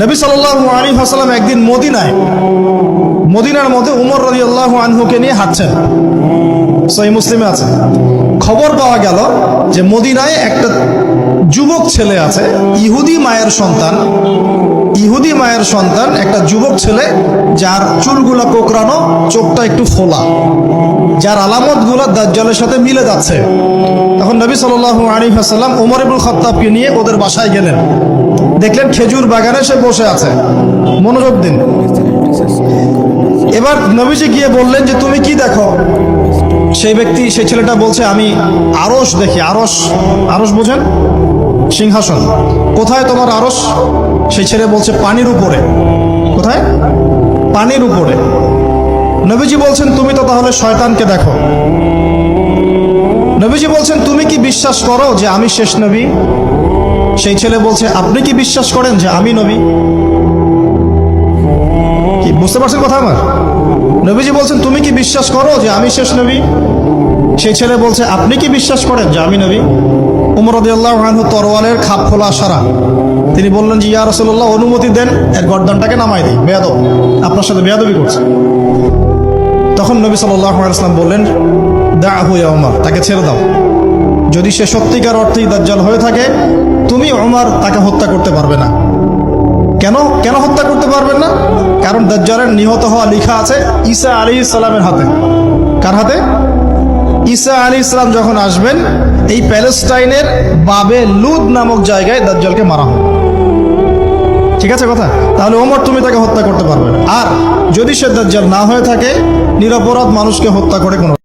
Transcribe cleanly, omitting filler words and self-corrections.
নবী সাল্লাল্লাহু আলাইহি ওয়াসাল্লাম একদিন মদিনার মধ্যে উমর রাদিয়াল্লাহু আনহুকে নিয়ে হাঁটছেন। সহিহ মুসলিমে আছে। খবর পাওয়া গেল যে মদিনায় একটা যুবক ছেলে আছে, ইহুদি মায়ের সন্তান একটা যুবক ছেলে, যার চুলগুলা কোকড়ানো, চোখটা একটু ফোলা, যার আলামতগুলো দাজ্জালের সাথে মিলে যাচ্ছে। তখন নবী সাল্লাল্লাহু আলাইহি ওয়াসাল্লাম ওমর ইবনুল খাত্তাবকে নিয়ে ওদের বাসায় গেলেন। দেখলেন খেজুর বাগানে সে বসে আছে। মনোযোগ দিন। এবার নবীজি গিয়ে বললেন যে তুমি কি দেখো? সেই ছেলেটা বলছে আমি আরশ দেখি। আরশ বোঝেন? সিংহাসন। কোথায় তোমার আরশ? সেই ছেলে বলছে পানির উপরে। কোথায়? পানির উপরে। নবীজি বলছেন তুমি তো তাহলে শয়তানকে দেখো। নবীজি বলছেন তুমি কি বিশ্বাস করো যে আমি শেষ নবী? সেই ছেলে বলছে আপনি কি বিশ্বাস করেন যে আমি নবী? কি বুঝতে পারছেন কথা আমার? নবীজি বলছেন তুমি কি বিশ্বাস করো যে আমি শেষ নবী? সেই ছেলে বলছে আপনি কি বিশ্বাস করেন যে আমি নবী? উমর রাদিয়াল্লাহু আনহু তরওয়ালের খাপ খোলা সারা। তিনি বললেন যে ইয়া রাসূলুল্লাহ, অনুমতি দেন, এর গর্দানটাকে নামাই দিই, বেয়াদব, আপনার সাথে বেয়াদবি করছে। তখন নবী সাল্লাল্লাহু আলাইহি ওয়াসাল্লাম বললেন দাআহু ইয়া উমর, তাকে ছেড়ে দাও। যদি সে সত্যিকার অর্থেই দাজ্জাল হয়ে থাকে, তুমি উমর তাকে হত্যা করতে পারবে না। কেন হত্যা করতে পারবেন না? কারণ দাজ্জালের নিহত হওয়া লেখা আছে ঈসা আলাইহিস সালামের হাতে। কার হাতে? ঈসা আলাইহিস সালাম যখন আসবেন, এই প্যালেস্টাইনের বাবে লুদ নামক জায়গায় দাজ্জালকে মারা হবে। ঠিক আছে কথা? তাহলে ওমর তুমি তাকে হত্যা করতে পারবে না। আর যদি সে দাজ্জাল না হয়ে থাকে, নিরপরাধ মানুষকে হত্যা করে কোনো